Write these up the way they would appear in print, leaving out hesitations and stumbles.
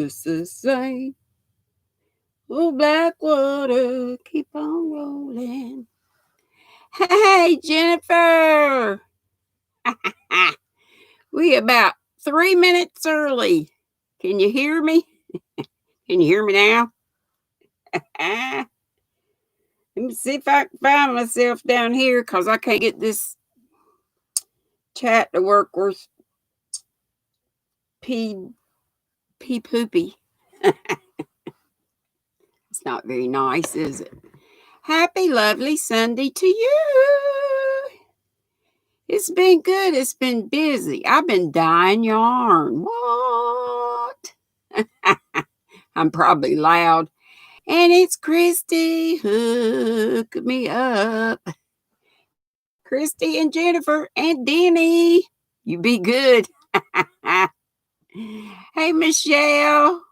It's the same. Oh, Blackwater, keep on rolling. Hey, Jennifer. We about 3 minutes early. Can you hear me? Can you hear me now? Let me see if I can find myself down here because I can't get this chat to work worth pee poopy. It's not very nice, is it? Happy, lovely Sunday to you. It's been good. It's been busy. I've been dyeing yarn. What? I'm probably loud. And it's Christy. Hook me up. Christy and Jennifer and Denny. You be good. Hey, Michelle.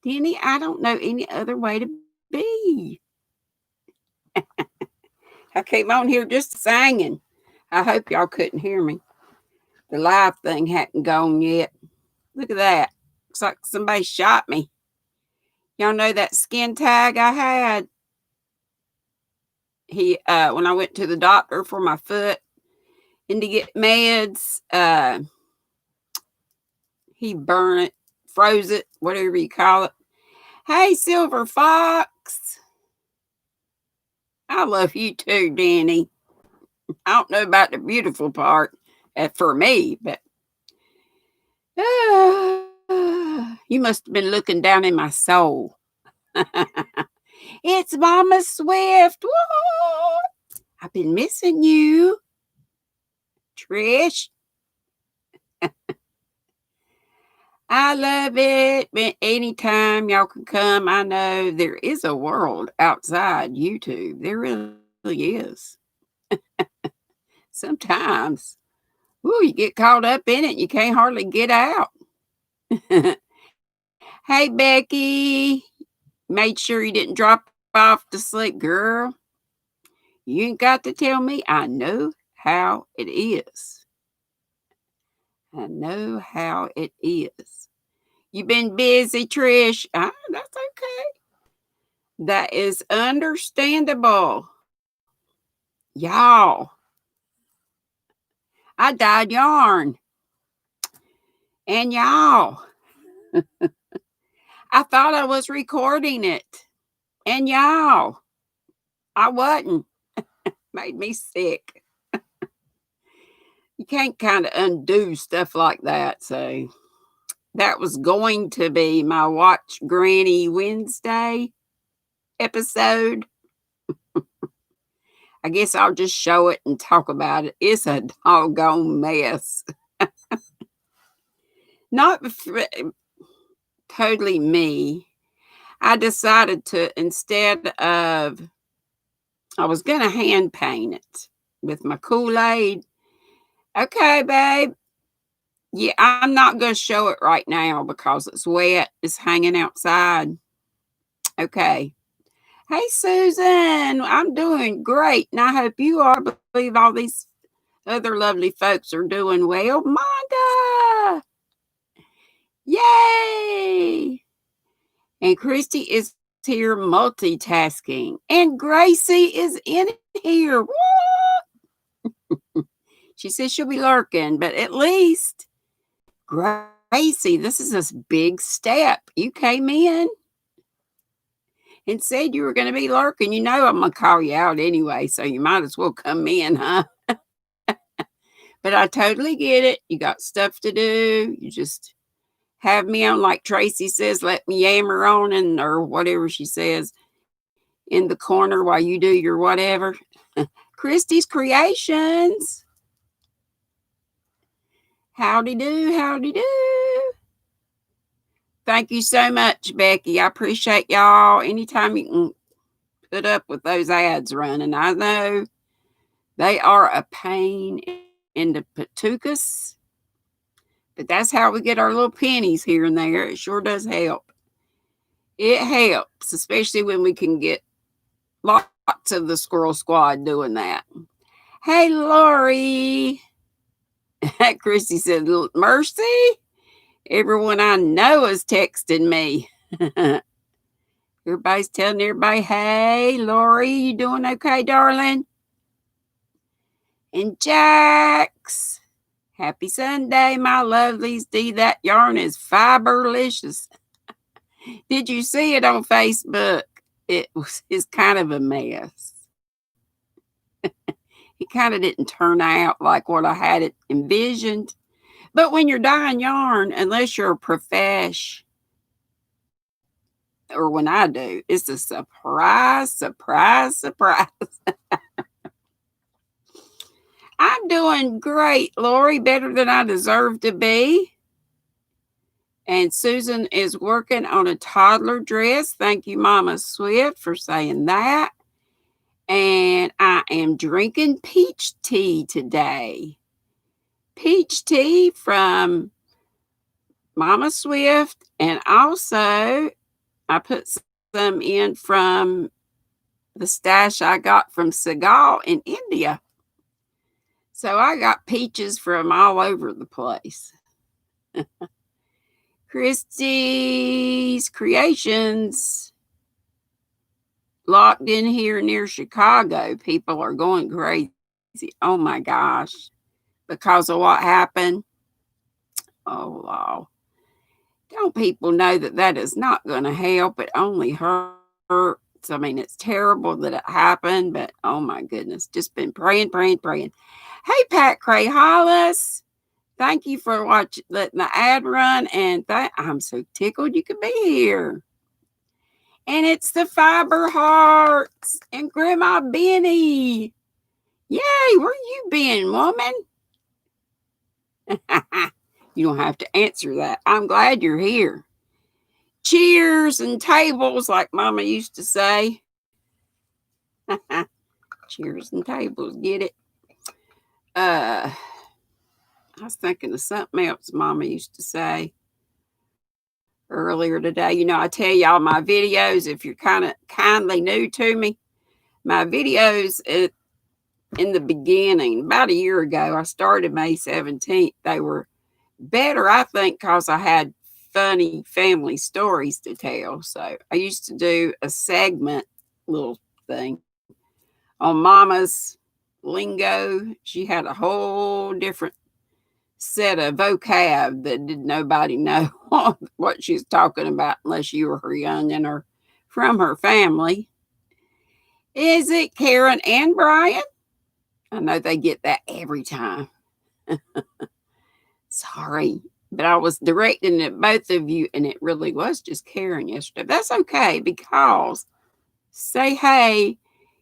Denny, I don't know any other way to be. I came on here just singing. I hope y'all couldn't hear me. The live thing hadn't gone yet. Look at that. Looks like somebody shot me. Y'all know that skin tag I had? When I went to the doctor for my foot and to get meds, he burned it, froze it, whatever you call it. Hey, Silver Fox. I love you too, Danny. I don't know about the beautiful part for me, but you must have been looking down in my soul. It's Mama Swift. What? I've been missing you, Trish. I love it. Anytime y'all can come, I know there is a world outside YouTube. There really is. Sometimes, you get caught up in it. You can't hardly get out. Hey, Becky. Made sure you didn't drop off to sleep, girl. You ain't got to tell me. I know how it is. I know how it is. You been busy, Trish? That's okay. That is understandable. Y'all, I dyed yarn. And y'all, I thought I was recording it. And y'all, I wasn't. Made me sick. You can't kind of undo stuff like that. So that was going to be my Watch Granny Wednesday episode. I guess I'll just show it and talk about it. It's a doggone mess. Not totally me. I decided to, instead of, I was going to hand paint it with my Kool-Aid. Okay, babe. Yeah, I'm not going to show it right now because it's wet. It's hanging outside. Okay. Hey, Susan. I'm doing great. And I hope you are. I believe all these other lovely folks are doing well. Manda. Yay. And Christy is here multitasking. And Gracie is in here. What? She says she'll be lurking, but at least, Gracie, this is a big step. You came in and said you were going to be lurking. You know I'm going to call you out anyway, so you might as well come in, huh? But I totally get it. You got stuff to do. You just have me on, like Tracy says, let me yammer on or whatever she says in the corner while you do your whatever. Christy's Creations. Howdy do, howdy do. Thank you so much, Becky. I appreciate y'all. Anytime you can put up with those ads running. I know they are a pain in the patookus, but that's how we get our little pennies here and there. It sure does help. It helps, especially when we can get lots of the Squirrel Squad doing that. Hey, Lori. Christy said, Mercy? Everyone I know is texting me. Everybody's telling everybody, hey, Lori, you doing okay, darling? And Jax, happy Sunday, my lovelies. Dee, that yarn is fiberlicious. Did you see it on Facebook? It's kind of a mess. It kind of didn't turn out like what I had it envisioned. But when you're dyeing yarn, unless you're a profesh, or when I do, it's a surprise, surprise, surprise. I'm doing great, Lori, better than I deserve to be. And Susan is working on a toddler dress. Thank you, Mama Swift, for saying that. And I am drinking peach tea today. Peach tea from Mama Swift. And also, I put some in from the stash I got from Segal in India. So I got peaches from all over the place. Christie's Creations, locked in here near Chicago. People are going crazy. Oh my gosh. Because of what happened. Oh, wow. Don't people know that that is not going to help? It only hurts. I mean, it's terrible that it happened, but oh my goodness. Just been praying, praying, praying. Hey, Pat Cray Hollis. Thank you for letting the ad run, and I'm so tickled you could be here. And it's the Fiber Hearts and Grandma Benny. Yay, where you been, woman? You don't have to answer that. I'm glad you're here. Cheers and tables, like Mama used to say. Cheers and tables, get it? I was thinking of something else Mama used to say earlier today. You know, I tell y'all my videos, if you're kind of kindly new to me, my videos in the beginning, about a year ago, I started May 17th. They were better, I think, because I had funny family stories to tell. So I used to do a segment little thing on Mama's lingo. She had a whole different set of vocab that did nobody know what she's talking about unless you were her youngin' or from her family. Is it Karen and Brian? I know they get that every time. Sorry, but I was directing at both of you, and it really was just Karen yesterday. That's okay, because say hey.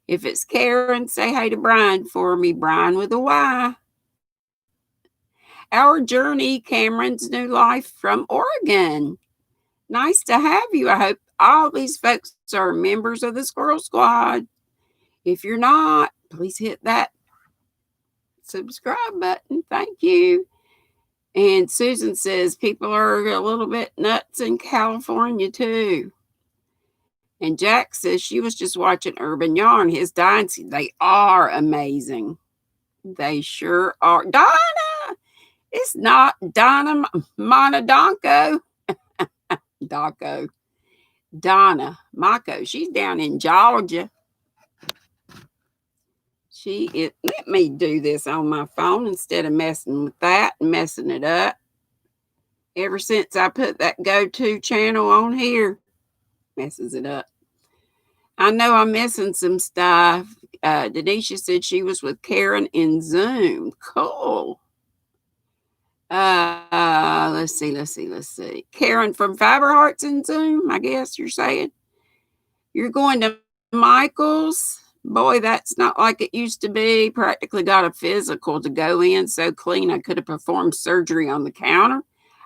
If it's Karen, say hey to Brian for me. Brian with a Y. Our journey, Cameron's new life from Oregon. Nice to have you. I hope all these folks are members of the Squirrel Squad. If you're not, please hit that subscribe button. Thank you. And Susan says people are a little bit nuts in California too. And Jack says she was just watching Urban Yarn. His dynasty, they are amazing. They sure are. Donna! It's not Donna Monadonko. Daco. Donna Mako. She's down in Georgia. She is. Let me do this on my phone instead of messing with that and messing it up. Ever since I put that go-to channel on here, messes it up. I know I'm missing some stuff. Denisha said she was with Karen in Zoom. Cool. Let's see. Karen from Fiber Hearts in Zoom, I guess you're saying. You're going to Michael's. Boy, that's not like it used to be. Practically got a physical to go in so clean I could have performed surgery on the counter.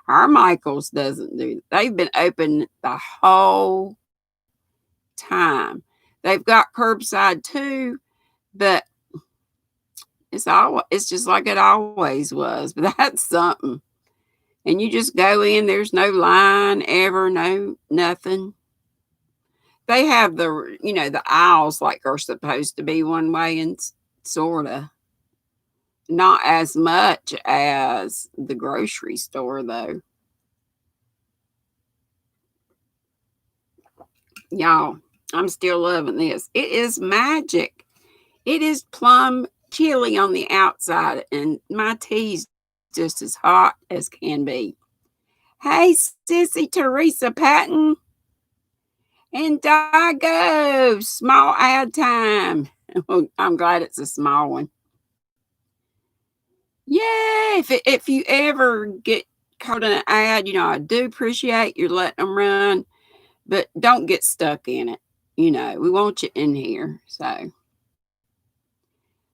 Our Michael's doesn't do that. They've been open the whole time. They've got curbside too, but it's just like it always was. But that's something. And you just go in, there's no line ever, no nothing. They have the aisles like are supposed to be one way, and sort of. Not as much as the grocery store though. Y'all, I'm still loving this. It is magic. It is plum chilly on the outside, and my tea's just as hot as can be. Hey, Sissy Teresa Patton and Dago, small ad time. I'm glad it's a small one. Yeah, if you ever get caught in an ad, I do appreciate you letting them run, but don't get stuck in it. We want you in here. So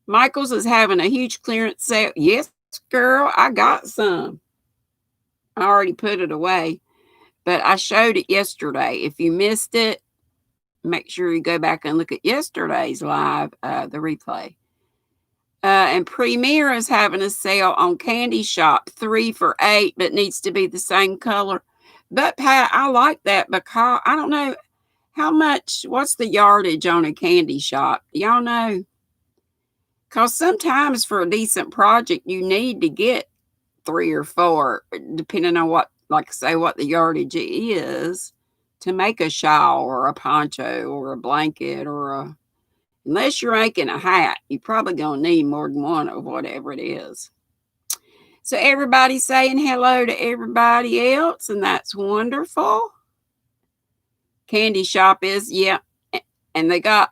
Michael's is having a huge clearance sale. Yes, girl, I got some. I already put it away, but I showed it yesterday. If you missed it, make sure you go back and look at yesterday's live, the replay. And Premier is having a sale on Candy Shop, 3 for $8, but needs to be the same color. But Pat, I like that because I don't know what's the yardage on a Candy Shop? Do y'all know? Because sometimes for a decent project, you need to get 3 or 4, depending on what the yardage is, to make a shawl or a poncho or a blanket unless you're making a hat, you're probably going to need more than one of whatever it is. So everybody's saying hello to everybody else, and that's wonderful. Candy Shop is, yeah, and they got,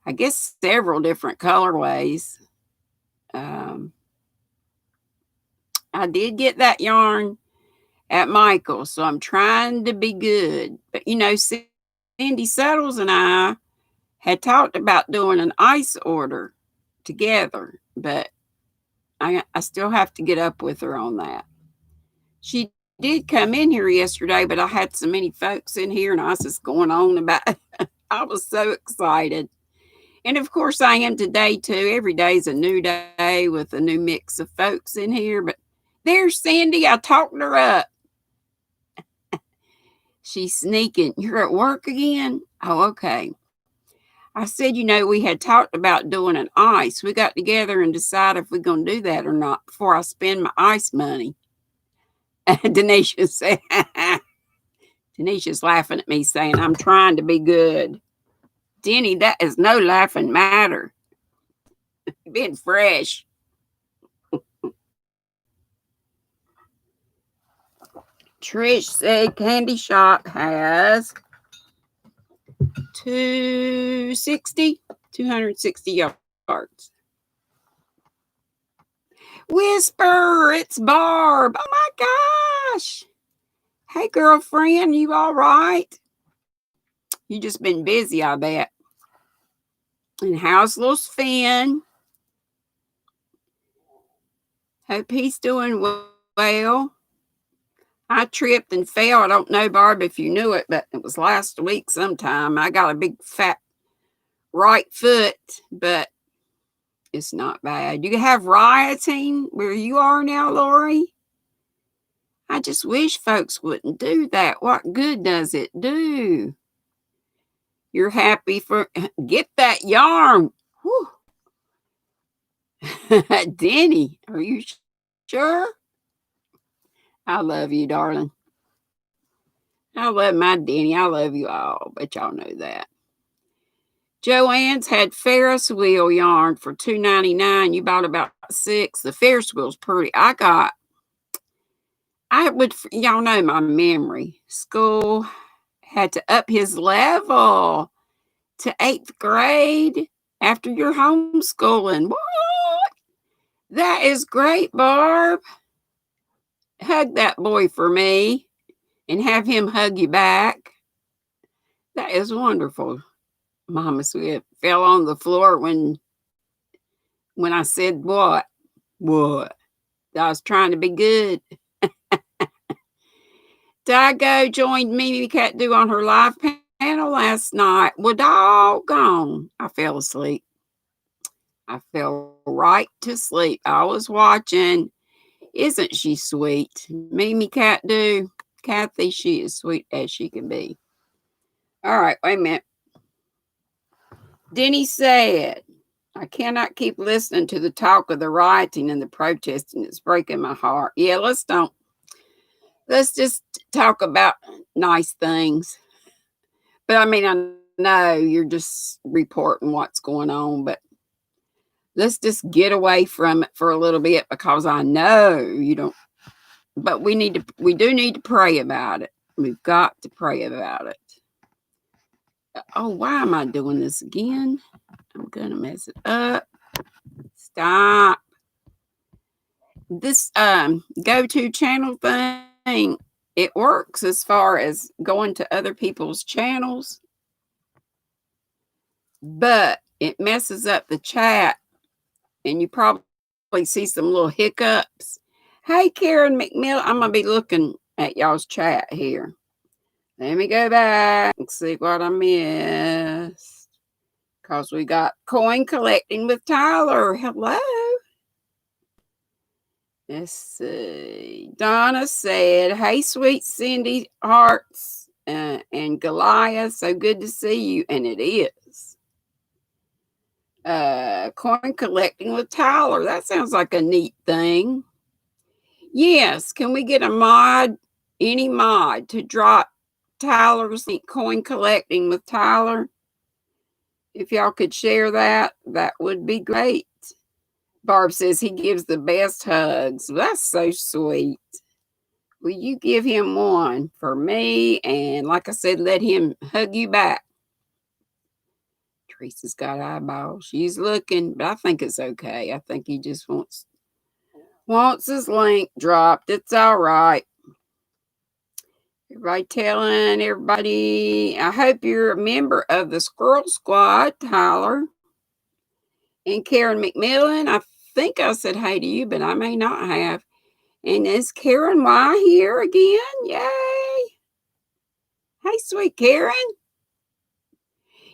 I guess, several different colorways. I did get that yarn at Michael's, so I'm trying to be good. But Cindy Settles and I had talked about doing an ice order together, but I still have to get up with her on that. She did come in here yesterday, but I had so many folks in here and I was just going on about it. I was so excited. And of course I am today too. Every day's a new day with a new mix of folks in here. But there's Sandy. I talked her up. She's sneaking. You're at work again? Oh, okay. I said, we had talked about doing an ice. We got together and decided if we're going to do that or not before I spend my ice money. Denisha said, Denisha's laughing at me saying, I'm trying to be good. Denny, that is no laughing matter. Being fresh. Trish said Candy Shop has 260 yards. Whisper, it's Barb. Oh my gosh. Hey, girlfriend, you all right? You just been busy, I bet. And how's little Finn? Hope he's doing well. I tripped and fell. I don't know, Barb, if you knew it, but it was last week sometime. I got a big fat right foot, but it's not bad. Do you have rioting where you are now, Lori? I just wish folks wouldn't do that. What good does it do? You're happy for... Get that yarn. Denny, are you sure? I love you, darling. I love my Denny. I love you all, but y'all know that. Joanne's had Ferris wheel yarn for $2.99. You bought about 6. The Ferris wheel's pretty. Y'all know my memory. School had to up his level to 8th grade after your homeschooling. What? That is great, Barb. Hug that boy for me and have him hug you back. That is wonderful. Mama Swift fell on the floor when I said what? What? I was trying to be good. Dago joined Mimi Cat Do on her live panel last night. Well, doggone. I fell asleep. I fell right to sleep. I was watching. Isn't she sweet? Mimi Cat Do. Kathy, she is sweet as she can be. All right, wait a minute. Denny said, I cannot keep listening to the talk of the rioting and the protesting. It's breaking my heart. Yeah, let's just talk about nice things. But I mean, I know you're just reporting what's going on, but let's just get away from it for a little bit because I know you don't. But we do need to pray about it. We've got to pray about it. Oh, why am I doing this again? I'm gonna mess it up. Stop. This go-to channel thing, it works as far as going to other people's channels, but it messes up the chat, and you probably see some little hiccups. Hey, Karen McMillan, I'm gonna be looking at y'all's chat here. Let me go back and see what I missed. Because we got coin collecting with Tyler. Hello. Let's see. Donna said, hey, sweet Cindy Hearts and Goliath. So good to see you. And it is. Coin collecting with Tyler. That sounds like a neat thing. Yes. Can we get a mod, any mod, to drop Tyler's coin collecting with Tyler? If y'all could share that, that would be great. Barb says he gives the best hugs. That's so sweet. Will you give him one for me? And like I said, let him hug you back. Teresa's got eyeballs. She's looking, but I think it's okay. I think he just wants his link dropped. It's all right. Everybody telling everybody, I hope you're a member of the Squirrel Squad, Tyler. And Karen McMillan, I think I said hey to you, but I may not have. And is Karen Y here again? Yay. Hey, sweet Karen.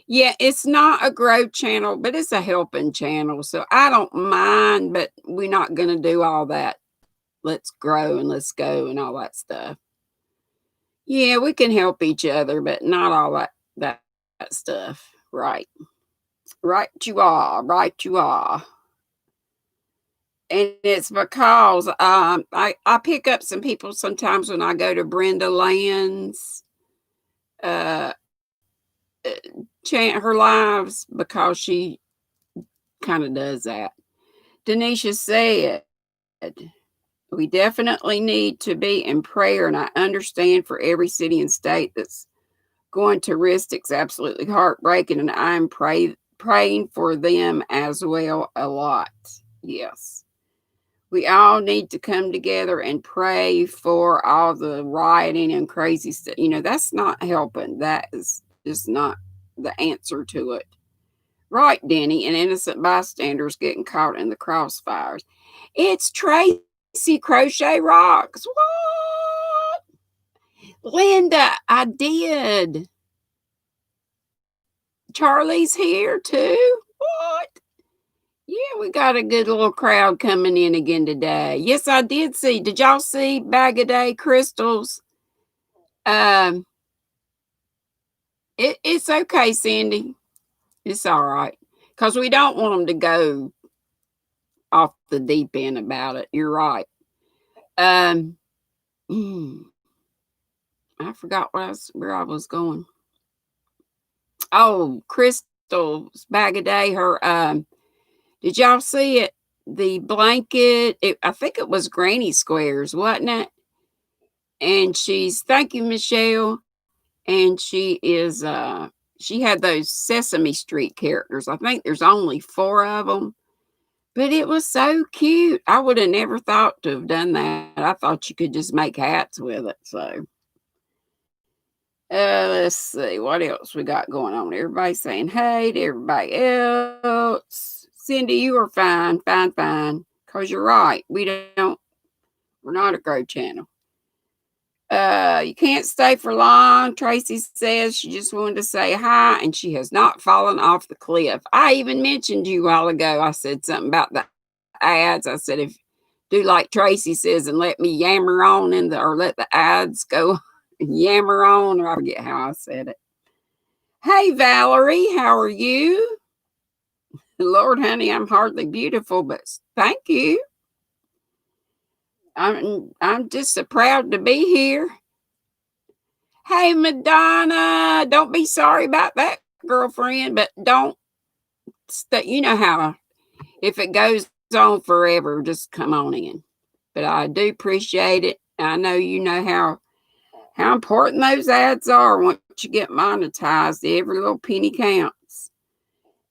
Yeah, it's not a grow channel, but it's a helping channel. So I don't mind, but we're not going to do all that. Let's grow and let's go and all that stuff. Yeah, we can help each other, but not all that stuff. Right. Right you are. Right you are. And it's because I pick up some people sometimes when I go to Brenda Land's chant her lives because she kind of does that. Denisha said, we definitely need to be in prayer, and I understand for every city and state that's going to risk, it's absolutely heartbreaking, and I'm praying for them as well a lot. Yes. We all need to come together and pray for all the rioting and crazy stuff. You know, that's not helping. That is just not the answer to it. Right, Denny, and innocent bystanders getting caught in the crossfires. It's Tracy Crochet Rocks. What? Linda, I did. Charlie's here too. What? Yeah, we got a good little crowd coming in again today. Yes, I did see. Did y'all see Bag a Day Crystals? It's okay, Cindy. It's all right. Because we don't want them to go off the deep end about it. You're right. I forgot where I was going. Oh, Crystal's Bag a Day. Her did y'all see it? The blanket. I think it was Granny Squares, wasn't it? And thank you, Michelle. And she had those Sesame Street characters. I think there's only 4 of them. But it was so cute. I would have never thought to have done that. I thought you could just make hats with it. So let's see what else we got going on. Everybody's saying hey to everybody else. Cindy, you are fine. Because you're right. We're not a grow channel. You can't stay for long. Tracy says she just wanted to say hi and she has not fallen off the cliff. I even mentioned you a while ago. I said something about the ads. I said, if do like Tracy says and let me yammer on or let the ads go yammer on, or I forget how I said it. Hey, Valerie, how are you? Lord, honey, I'm hardly beautiful, but thank you. I'm just so proud to be here. Hey, Madonna, don't be sorry about that, girlfriend, but don't you know how if it goes on forever, just come on in. But I do appreciate it. I know you know how important those ads are once you get monetized. Every little penny counts.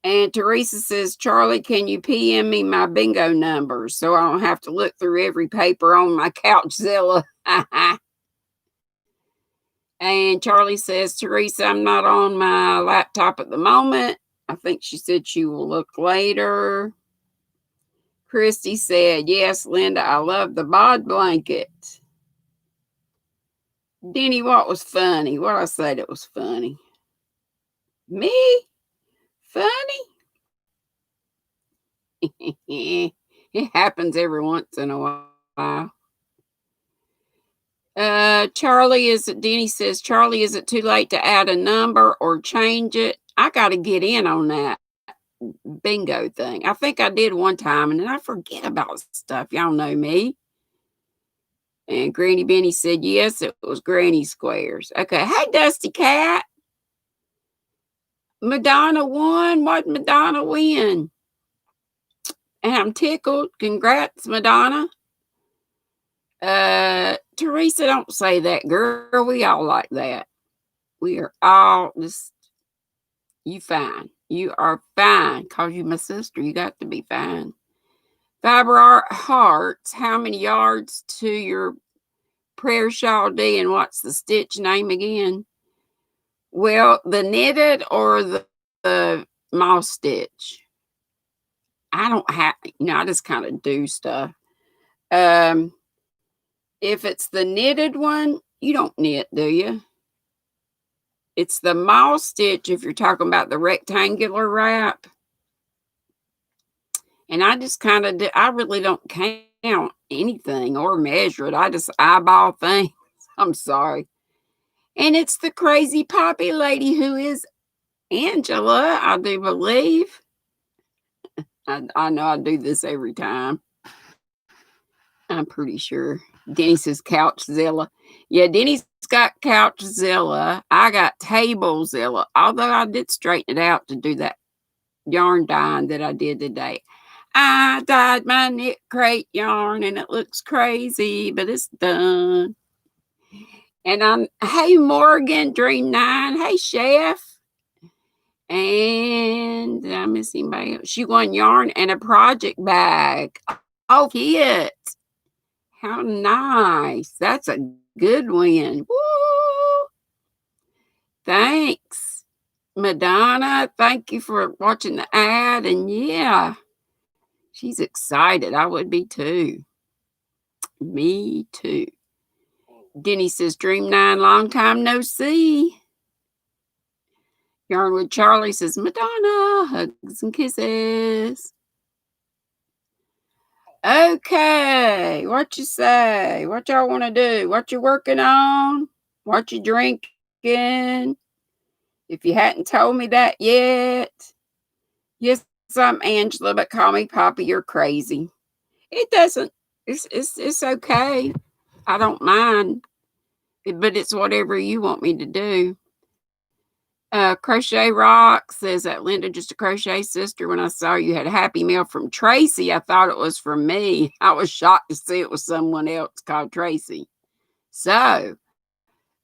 And Teresa says, Charlie, can you PM me my bingo numbers so I don't have to look through every paper on my Couchzilla? And Charlie says, Teresa, I'm not on my laptop at the moment. I think she said she will look later. Christy said, yes, Linda, I love the bod blanket. Denny, what was funny? What I said it was funny? Me? Funny? It happens every once in a while. Denny says, Charlie, is it too late to add a number or change it? I got to get in on that bingo thing. I think I did one time and then I forget about stuff. Y'all know me. And Granny Benny said, yes, it was Granny Squares. Okay. Hey, Dusty Cat. Madonna won. What did Madonna win? And I'm tickled. Congrats, Madonna. Teresa, don't say that, girl. We all like that. We are all just, you fine. You are fine. Because you my sister. You got to be fine. Fiber Art Hearts. How many yards to your prayer shawl, D? And what's the stitch name again? Well, the knitted or the moss stitch? I don't have, I just kind of do stuff. If it's the knitted one, you don't knit, do you? It's the moss stitch if you're talking about the rectangular wrap. And I just kind of do, I really don't count anything or measure it. I just eyeball things. I'm sorry. And it's the crazy poppy lady who is Angela, I do believe. I know I do this every time. I'm pretty sure. Denny says Couchzilla. Yeah, Denny's got Couchzilla. I got Tablezilla. Although I did straighten it out to do that yarn dyeing that I did today. I dyed my knit crate yarn and it looks crazy, but it's done. And hey, Morgan, Dream 9. Hey, Chef. And did I miss anybody else? She won yarn and a project bag. Oh, kit. How nice. That's a good win. Woo! Thanks, Madonna. Thank you for watching the ad. And yeah, she's excited. I would be too. Me too. Denny says, Dream 9, long time no see. Yarn with Charlie says, Madonna, hugs and kisses. Okay, what you say? What y'all want to do? What you working on? What you drinking? If you hadn't told me that yet. Yes, I'm Angela, but call me Poppy. You're crazy. It doesn't. It's okay. I don't mind. But it's whatever you want me to do. Crochet Rock says that Linda, just a crochet sister. When I saw you had a Happy Meal from Tracy, I thought it was from me. I was shocked to see it was someone else called Tracy. So,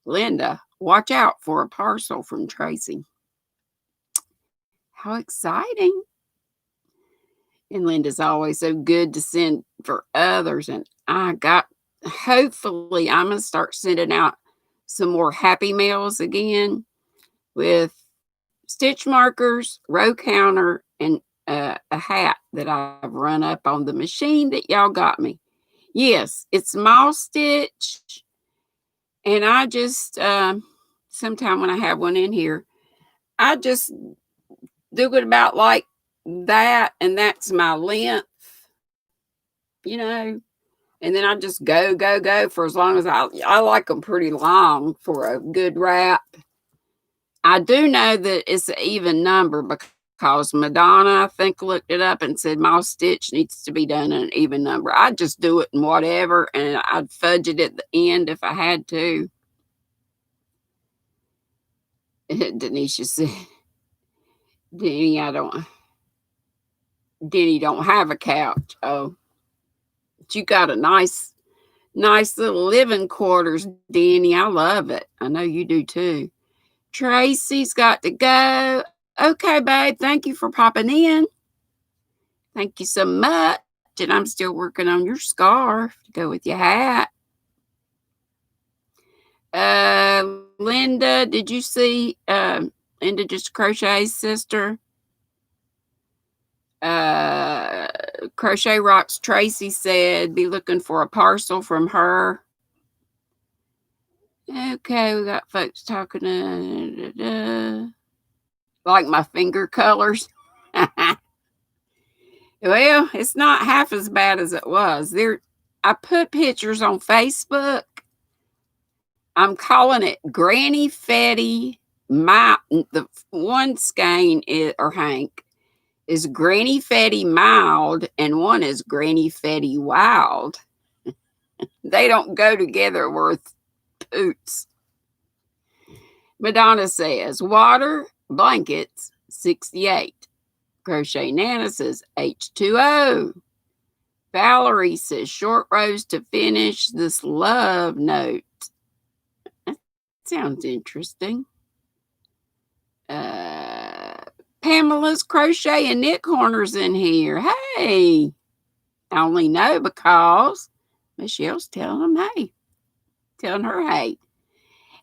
Linda, watch out for a parcel from Tracy. How exciting. And Linda's always so good to send for others. And hopefully, I'm going to start sending out some more Happy Meals again with stitch markers, row counter, and a hat that I've run up on the machine that y'all got me. Yes, it's moss stitch. And I just, sometime when I have one in here, I just do it about like that. And that's my length, and then I just go for as long as I like them pretty long for a good wrap. I do know that it's an even number because Madonna, I think, looked it up and said moss stitch needs to be done in an even number. I'd just do it in whatever, and I'd fudge it at the end if I had to. Denisha said, Denny, Denny don't have a couch. Oh, but you got a nice little living quarters, Denny. I love it. I know you do too. Tracy's got to go. Okay, babe. Thank you for popping in. Thank you so much. And I'm still working on your scarf to go with your hat. Linda, did you see Linda Just Crochet's sister? Crochet Rocks Tracy said be looking for a parcel from her. Okay, we got folks talking like my finger colors. Well, it's not half as bad as it was. I put pictures on Facebook. I'm calling it Granny Fetty. The one skein or Hank is Granny Fetty Mild, and one is Granny Fetty Wild. They don't go together worth poots. Madonna says water blankets 68. Crochet Nana says H2O. Valerie says short rows to finish this love note. That sounds interesting. Pamela's Crochet and Knit Corners in here. Hey, I only know because Michelle's telling her hey.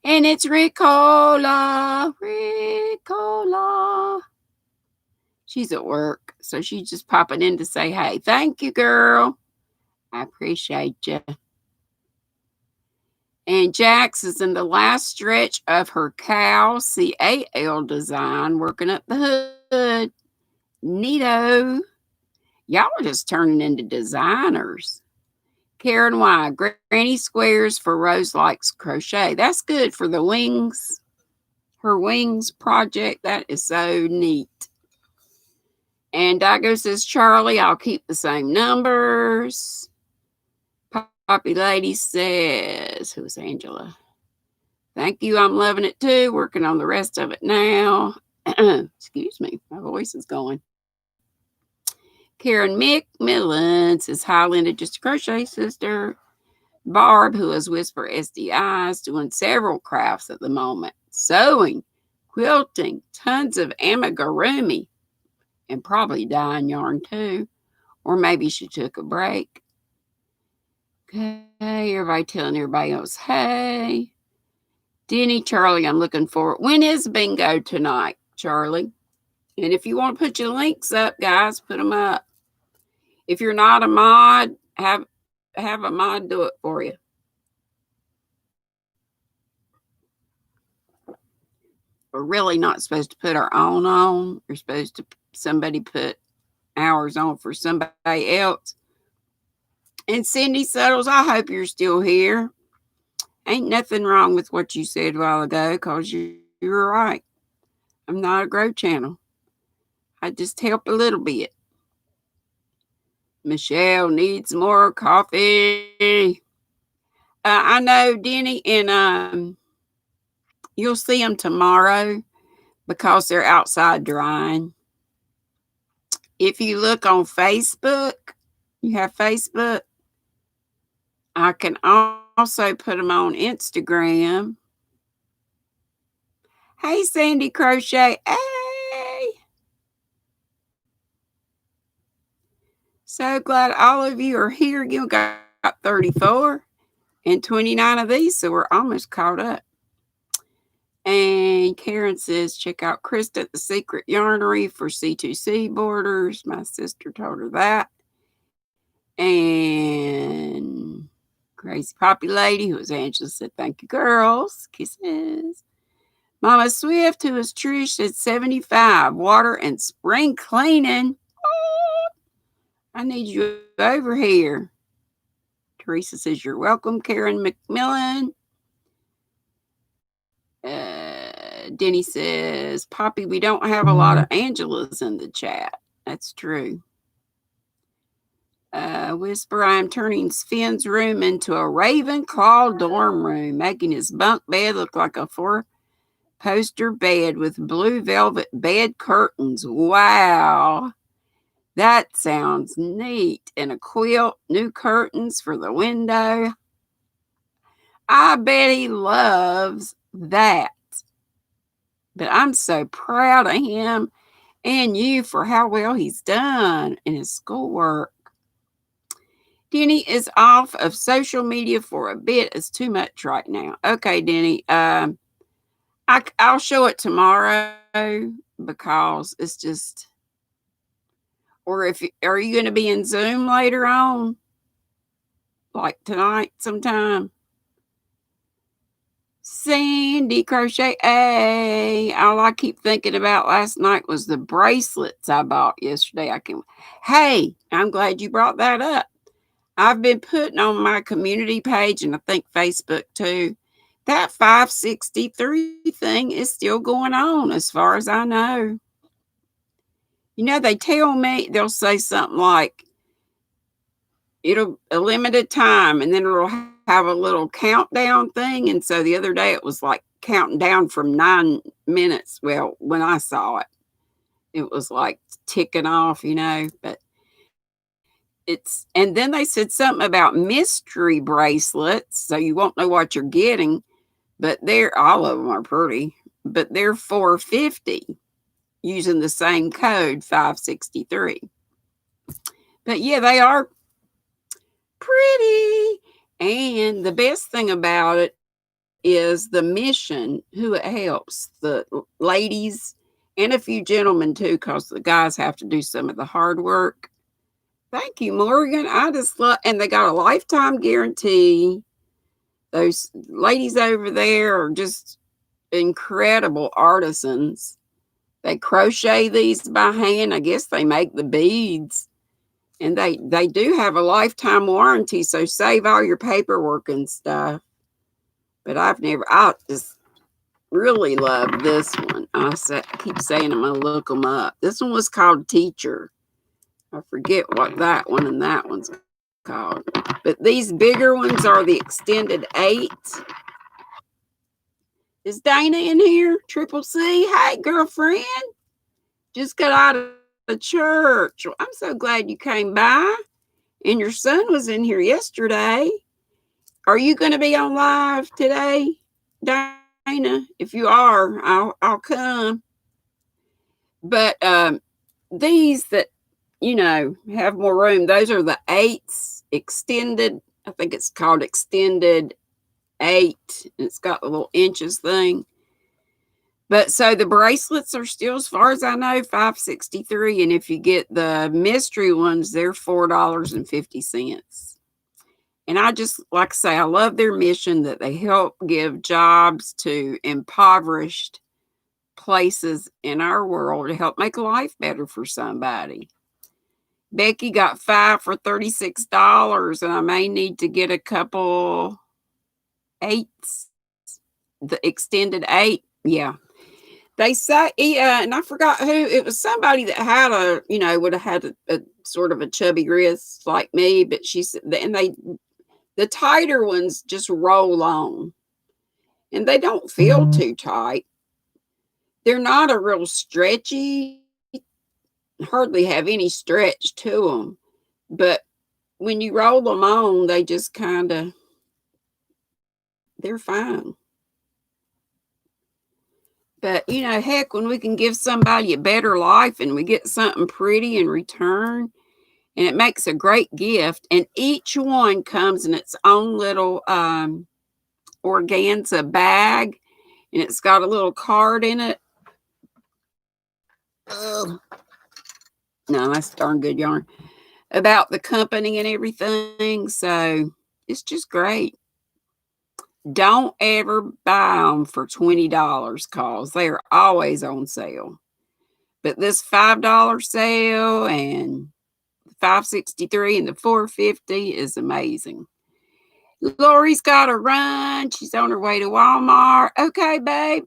And it's Ricola. She's at work, so she's just popping in to say hey. Thank you, girl. I appreciate you. And Jax is in the last stretch of her cow CAL design, working up the hood. Neato. Y'all are just turning into designers. Karen Y. Granny Squares for Rose Likes Crochet. That's good for the wings. Her wings project. That is so neat. And Dago says, Charlie, I'll keep the same numbers. Poppy Lady says, who's Angela? Thank you. I'm loving it too. Working on the rest of it now. Excuse me. My voice is going. Karen McMillan says, hi, Linda, just a crochet sister. Barb, who is Whisper SDIs, doing several crafts at the moment. Sewing, quilting, tons of amigurumi, and probably dyeing yarn too. Or maybe she took a break. Okay, everybody telling everybody else, hey. Denny, Charlie, I'm looking forward. When is bingo tonight, Charlie? And if you want to put your links up, guys, put them up. If you're not a mod, have a mod do it for you. We're really not supposed to put our own on. We're supposed to somebody put ours on for somebody else. And Cindy Settles, I hope you're still here. Ain't nothing wrong with what you said a while ago, because you're right. I'm not a grow channel. I just help a little bit. Michelle needs more coffee. I know, Denny, and you'll see them tomorrow because they're outside drying. If you look on Facebook, you have Facebook. I can also put them on Instagram. Hey, Sandy Crochet. Hey. So glad all of you are here. You got 34 and 29 of these, so we're almost caught up. And Karen says, check out Krista at the Secret Yarnery for C2C borders. My sister told her that. And Crazy Poppy Lady, who was Angela, said, thank you, girls. Kisses. Mama Swift, who is Trish, said 75. Water and spring cleaning. Oh, I need you over here. Teresa says, you're welcome. Karen McMillan. Denny says, Poppy, we don't have a lot of Angelas in the chat. That's true. Whisper, I am turning Finn's room into a Ravenclaw dorm room, making his bunk bed look like a poster bed with blue velvet bed curtains. Wow. That sounds neat. And a quilt, new curtains for the window. I bet he loves that. But I'm so proud of him and you for how well he's done in his schoolwork. Denny is off of social media for a bit. It's too much right now. Okay, Denny. I'll show it tomorrow because it's just. Or if are you going to be in Zoom later on, like tonight sometime? Sandy Crochet. All I keep thinking about last night was the bracelets I bought yesterday. Hey, I'm glad you brought that up. I've been putting on my community page and I think Facebook too. That 563 thing is still going on as far as I know. You know, they tell me they'll say something like it'll a limited time and then it'll have a little countdown thing. And so the other day it was like counting down from 9 minutes. Well, when I saw it, it was like ticking off, but and then they said something about mystery bracelets, so you won't know what you're getting, but all of them are pretty, but they're $450 using the same code 563. But yeah, they are pretty. And the best thing about it is the mission, who it helps, the ladies and a few gentlemen too, because the guys have to do some of the hard work. Thank you, Morgan. I just love, and they got a lifetime guarantee. Those ladies over there are just incredible artisans. They crochet these by hand. I guess they make the beads. And they do have a lifetime warranty, so save all your paperwork and stuff. But I just really love this one. I keep saying I'm going to look them up. This one was called Teacher. I forget what that one and that one's called. But these bigger ones are the extended 8. Is Dana in here? Triple C? Hey, girlfriend. Just got out of church. Well, I'm so glad you came by. And your son was in here yesterday. Are you going to be on live today, Dana? If you are, I'll come. But these that have more room. Those are the 8s extended. I think it's called extended 8. And it's got the little inches thing. But so the bracelets are still, as far as I know, $563. And if you get the mystery ones, they're $4.50. And I just, like I say, I love their mission that they help give jobs to impoverished places in our world to help make life better for somebody. Becky got 5 for $36, and I may need to get a couple 8s. The extended 8, yeah. They say, and I forgot who, it was somebody that had would have had a sort of a chubby wrist like me, but she said, and the tighter ones just roll on, and they don't feel too tight. They're not a real stretchy, hardly have any stretch to them, but when you roll them on, they just they're fine. But, heck, when we can give somebody a better life and we get something pretty in return, and it makes a great gift, and each one comes in its own little organza bag, and it's got a little card in it. Oh, no, that's darn good yarn. About the company and everything, so it's just great. Don't ever buy them for $20 because they are always on sale. But this $5 sale and $563 and the $450 is amazing. Lori's got to run. She's on her way to Walmart. Okay, babe.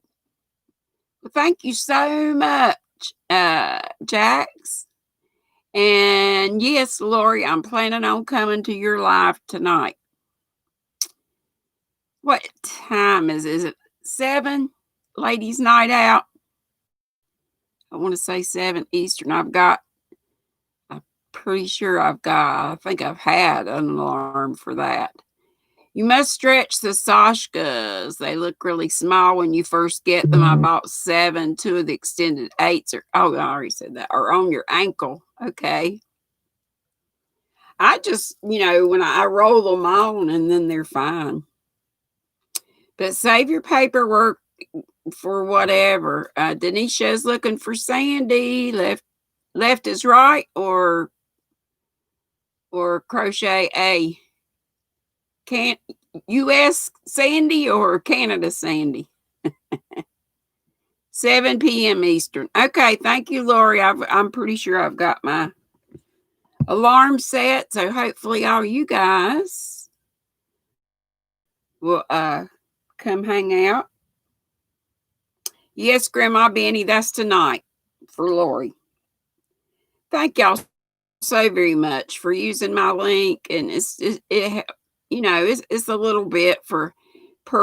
Well, thank you so much, Jax. And yes, Lori, I'm planning on coming to your live tonight. What time is it? 7? ladies' night out. I want to say 7 Eastern. I'm pretty sure I think I've had an alarm for that. You must stretch the Sashkas. They look really small when you first get them. I bought 7. 2 of the extended 8s are, oh, I already said that, are on your ankle. Okay. I just, when I roll them on and then they're fine. But save your paperwork for whatever. Denisha's looking for Sandy. Left is right or crochet A. Can't US Sandy or Canada Sandy? 7 p.m. Eastern. Okay, thank you, Lori. I'm pretty sure I've got my alarm set, so hopefully all you guys will come hang out. Yes, Grandma Benny, that's tonight for Lori. Thank y'all so very much for using my link, and it's a little bit per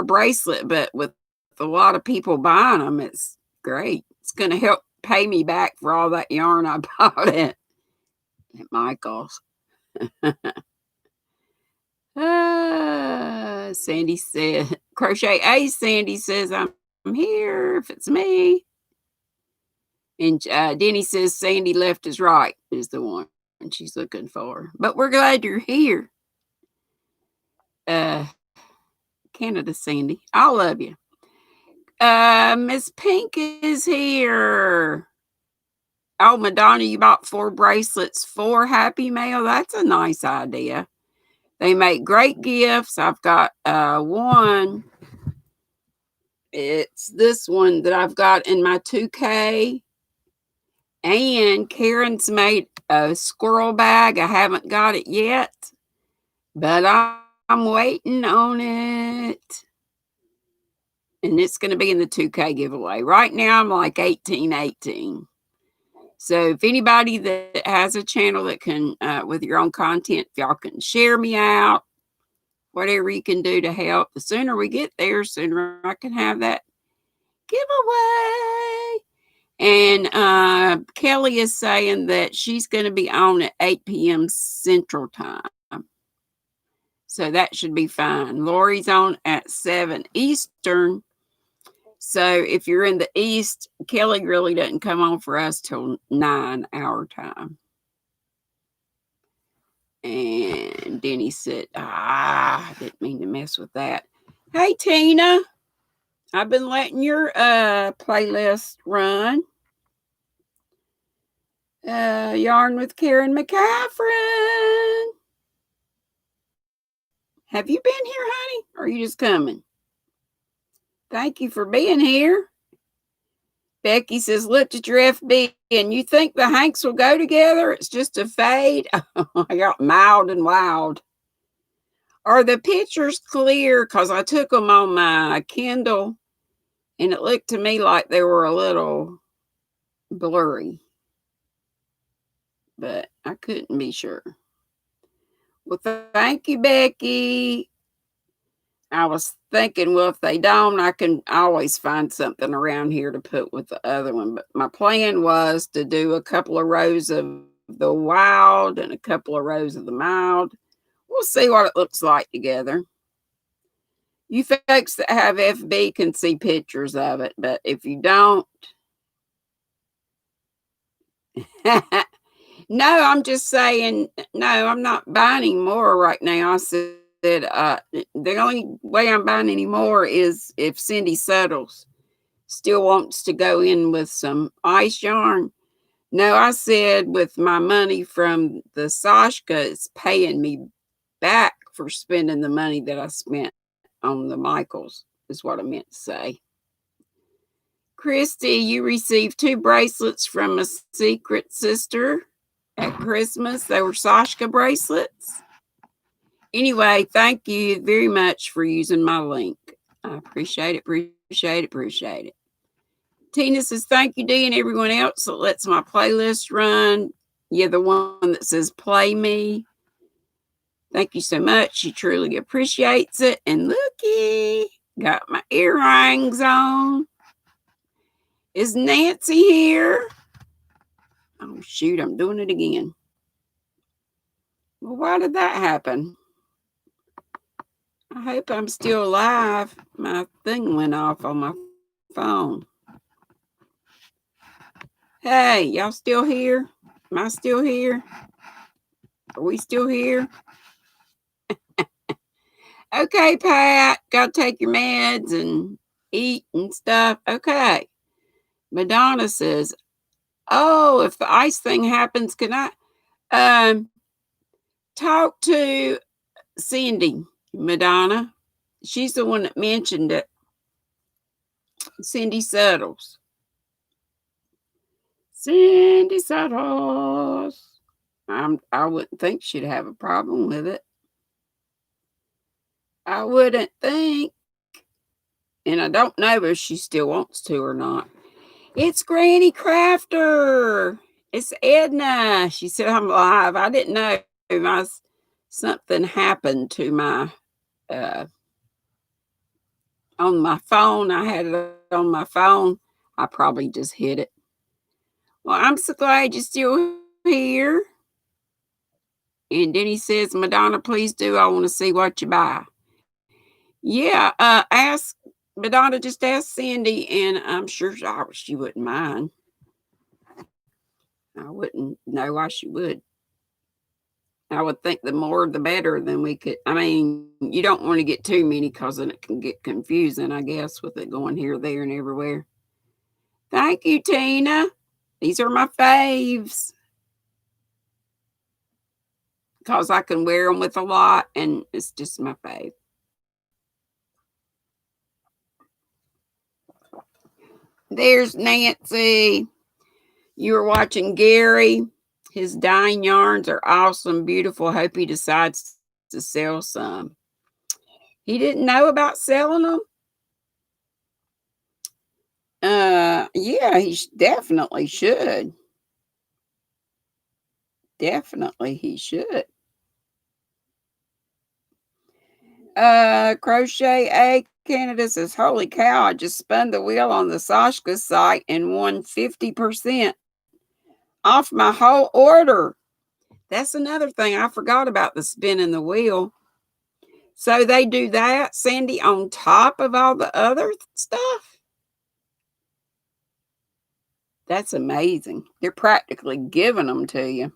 bracelet, but with a lot of people buying them, it's great. It's going to help pay me back for all that yarn I bought at Michael's. Sandy said, Crochet Ace Sandy says, I'm here if it's me. And Denny says, Sandy left is right is the one she's looking for. But we're glad you're here. Canada Sandy, I love you. Miss Pink is here. Oh, Madonna, you bought 4 bracelets for Happy Mail. That's a nice idea. They make great gifts. I've got one. It's this one that I've got in my 2K. And Karen's made a squirrel bag. I haven't got it yet, but I'm waiting on it. And it's going to be in the 2K giveaway. Right now, I'm like 18. So if anybody that has a channel that can, with your own content, if y'all can share me out, whatever you can do to help, the sooner we get there, sooner I can have that giveaway. And Kelly is saying that she's going to be on at 8 p.m. Central Time. So that should be fine. Lori's on at 7 Eastern. So if you're in the East, Kelly really doesn't come on for us till 9 our time. And Denny said, I didn't mean to mess with that. Hey, Tina. I've been letting your playlist run. Yarn with Karen McCaffrey. Have you been here, honey? Or are you just coming? Thank you for being here. Becky says, looked at your FB and you think the Hanks will go together? It's just a fade. I got mild and wild. Are the pictures clear? Because I took them on my Kindle and it looked to me like they were a little blurry. But I couldn't be sure. Well, thank you, Becky. I was thinking, well, if they don't, I can always find something around here to put with the other one. But my plan was to do a couple of rows of the wild and a couple of rows of the mild. We'll see what it looks like together. You folks that have FB can see pictures of it, but if you don't, no, I'm just saying, no, I'm not buying any more right now. I said, the only way I'm buying any more is if Cindy Suttles still wants to go in with some ice yarn. No, I said with my money from the Sashka, it's paying me back for spending the money that I spent on the Michaels, is what I meant to say. Christy, you received 2 bracelets from a secret sister at Christmas. They were Sashka bracelets. Anyway, thank you very much for using my link. I appreciate it. Tina says, thank you, Dee, and everyone else that lets my playlist run. You're the one that says, play me. Thank you so much. She truly appreciates it. And looky, got my earrings on. Is Nancy here? Oh, shoot, I'm doing it again. Well, why did that happen? I hope I'm still alive. My thing went off on my phone. Hey, y'all still here? Am I still here? Are we still here? Okay, Pat, gotta take your meds and eat and stuff. Okay. Madonna says, "Oh, if the ice thing happens, can I talk to Cindy, Madonna? She's the one that mentioned it. Cindy Settles. Cindy Settles. I wouldn't think she'd have a problem with it. I wouldn't think. And I don't know if she still wants to or not. It's Granny Crafter. It's Edna. She said I'm live. I didn't know something happened to my on my phone. I had it on my phone. I probably just hit it. Well, I'm so glad you're still here. And then he says, Madonna, please do. I want to see what you buy. Yeah, ask Madonna, just ask Cindy, and I'm sure she wouldn't mind. I wouldn't know why she would. I would think the more the better. Than we could. I mean, you don't want to get too many because then it can get confusing, I guess, with it going here, there, and everywhere. Thank you, Tina. These are my faves because I can wear them with a lot, and it's just my fave. There's Nancy. You were watching Gary. His dyeing yarns are awesome, beautiful. Hope he decides to sell some. He didn't know about selling them. Yeah, he definitely should. Definitely he should. Crochet A Canada says, holy cow, I just spun the wheel on the Sashka site and won 50% off my whole order. That's another thing. I forgot about the spinning the wheel. So they do that, Sandy, on top of all the other stuff? That's amazing. They're practically giving them to you.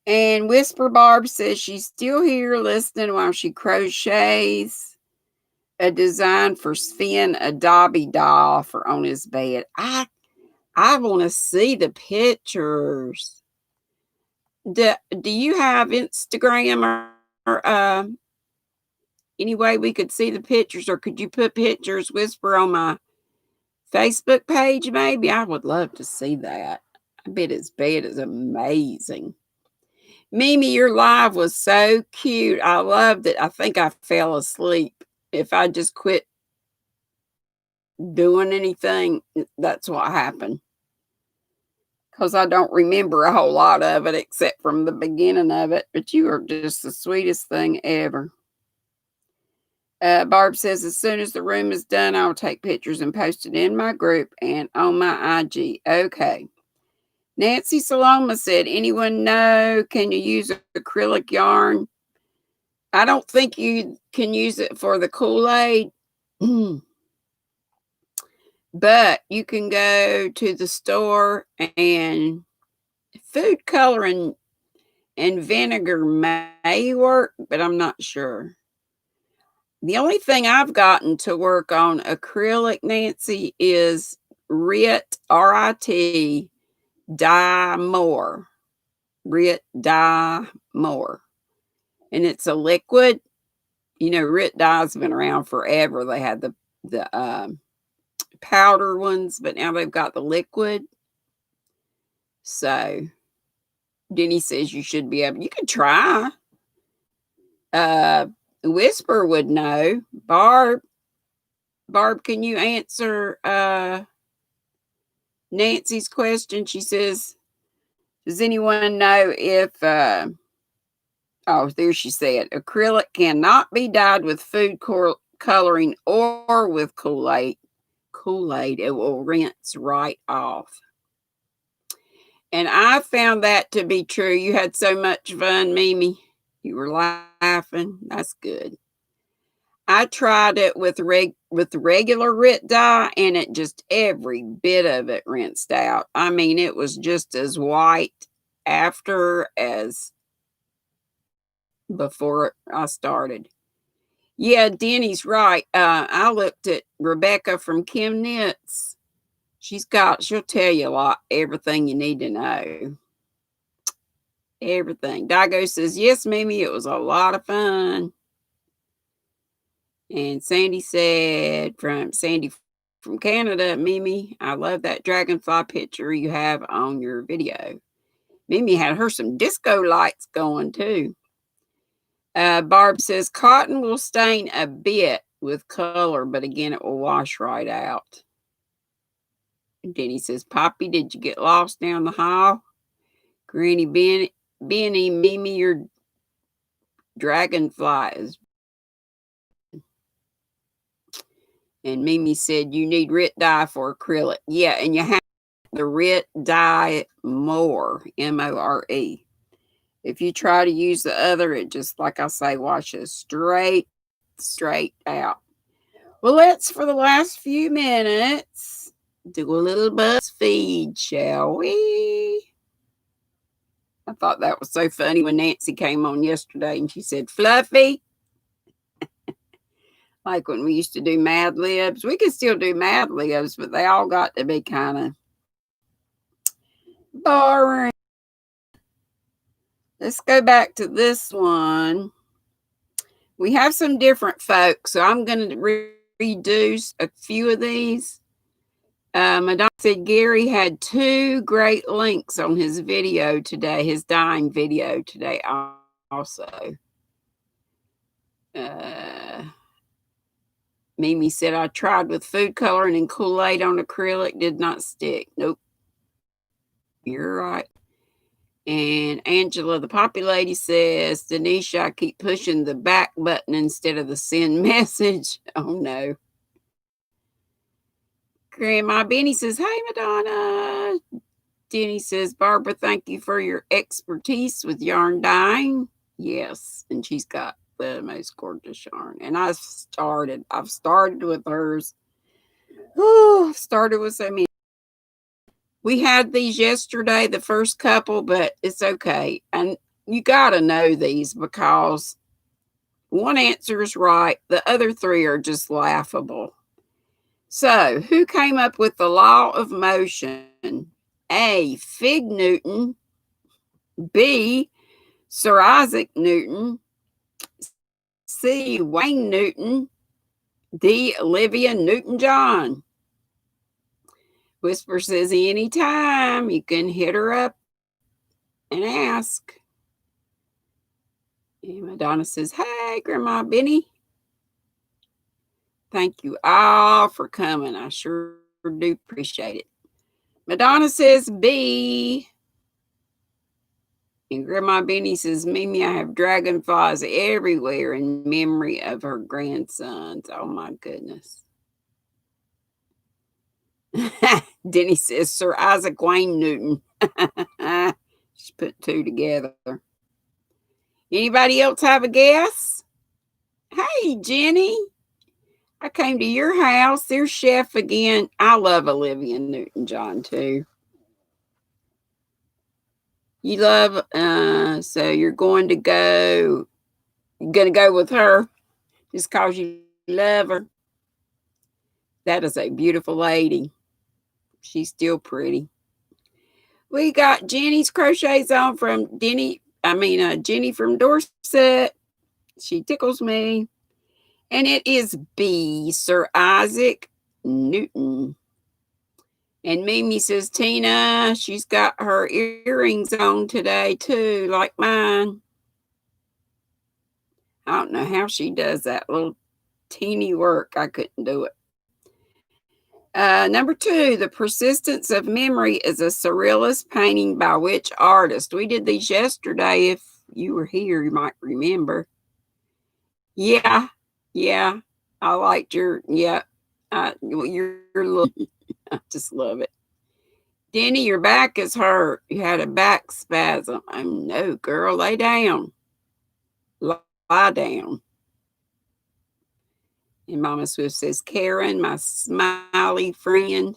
And Whisper Barb says she's still here listening while she crochets a design for Sven, a Dobby doll for on his bed. I want to see the pictures. Do you have Instagram or any way we could see the pictures, or could you put pictures, Whisper, on my Facebook page maybe? I would love to see that. I bet his bed is amazing. Mimi, your live was so cute. I loved it. I think I fell asleep. If I just quit doing anything, that's what happened. Because I don't remember a whole lot of it except from the beginning of it. But you are just the sweetest thing ever. Barb says, as soon as the room is done, I'll take pictures and post it in my group and on my IG. Okay. Nancy Saloma said, anyone know, can you use acrylic yarn? I don't think you can use it for the Kool-Aid. But you can go to the store, and food coloring and vinegar may work, but I'm not sure. The only thing I've gotten to work on acrylic, Nancy, is RIT, R-I-T, Dye More. RIT Dye More. And it's a liquid. You know, RIT dyes have been around forever. They had the powder ones, but now they've got the liquid. So Denny says you should be able, you could try. Whisper would know. Barb, can you answer Nancy's question? She says, does anyone know if oh, there she said, acrylic cannot be dyed with food coloring or with Kool-Aid. Kool-Aid, it will rinse right off. And I found that to be true. You had so much fun, Mimi. You were laughing. That's good. I tried it with regular Rit dye, and it just every bit of it rinsed out. I mean, it was just as white after as before I started. Yeah, Denny's right. I looked at Rebecca from Kim Knits. She'll tell you everything you need to know. Everything. Dago says, yes, Mimi, it was a lot of fun. And Sandy from Canada, Mimi, I love that dragonfly picture you have on your video. Mimi had her some disco lights going too. Barb says, cotton will stain a bit with color, but again, it will wash right out. Denny says, Poppy, did you get lost down the hall? Granny Benny, Mimi, your dragonfly is. And Mimi said, you need Rit dye for acrylic. Yeah, and you have the Rit dye more, M-O-R-E. If you try to use the other, it just, like I say, washes straight out. Well, let's, for the last few minutes, do a little BuzzFeed, shall we? I thought that was so funny when Nancy came on yesterday and she said, Fluffy. Like when we used to do Mad Libs. We can still do Mad Libs, but they all got to be kind of boring. Let's go back to this one. We have some different folks, so I'm going to reduce a few of these. Madonna said Gary had 2 great links on his video today, his dyeing video today also. Mimi said, I tried with food coloring and Kool-Aid on acrylic, did not stick. Nope. You're right. And Angela, the Poppy Lady, says, Denisha, I keep pushing the back button instead of the send message. Oh, no. Grandma Benny says, hey, Madonna. Denny says, Barbara, thank you for your expertise with yarn dyeing. Yes, and she's got the most gorgeous yarn. And I've started with hers. Oh, started with so many. We had these yesterday, the first couple, but it's okay. And you got to know these because one answer is right. The other 3 are just laughable. So, who came up with the law of motion? A, Fig Newton. B, Sir Isaac Newton. C, Wayne Newton. D, Olivia Newton-John. Whisper says, anytime you can hit her up and ask. And Madonna says, hey, Grandma Benny. Thank you all for coming. I sure do appreciate it. Madonna says B. And Grandma Benny says, Mimi, I have dragonflies everywhere in memory of her grandsons. Oh, my goodness. Denny says, Sir Isaac Wayne Newton. Just put 2 together. Anybody else have a guess? Hey, Jenny. I came to your house. There's Chef again. I love Olivia Newton-John too. You love, so you're going to go with her just because you love her. That is a beautiful lady. She's still pretty. We got Jenny's crochets on from Jenny from Dorset. She tickles me. And it is B, Sir Isaac Newton. And Mimi says, Tina, she's got her earrings on today too, like mine. I don't know how she does that little teeny work. I couldn't do it. Number 2, The Persistence of Memory is a surrealist painting by which artist? We did these yesterday. If you were here, you might remember. Yeah, I liked your, You're I just love it. Denny, your back is hurt. You had a back spasm. Oh no, girl, lay down. Lie down. And Mama Swift says, Karen, my smiley friend.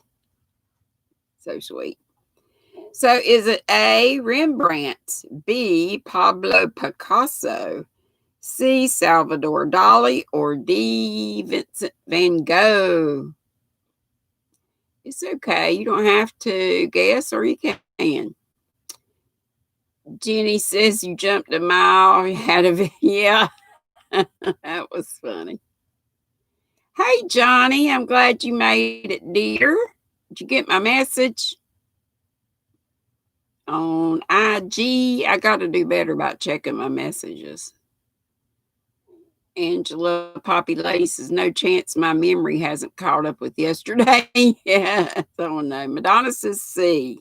So sweet. So is it A, Rembrandt, B, Pablo Picasso, C, Salvador Dali, or D, Vincent van Gogh? It's okay. You don't have to guess, or you can. Jenny says you jumped a mile. You had a yeah. That was funny. Hey Johnny, I'm glad you made it, dear. Did you get my message on IG? I got to do better about checking my messages. Angela Poppy Lady says, no chance my memory hasn't caught up with yesterday. Yeah, oh no. Madonna says C,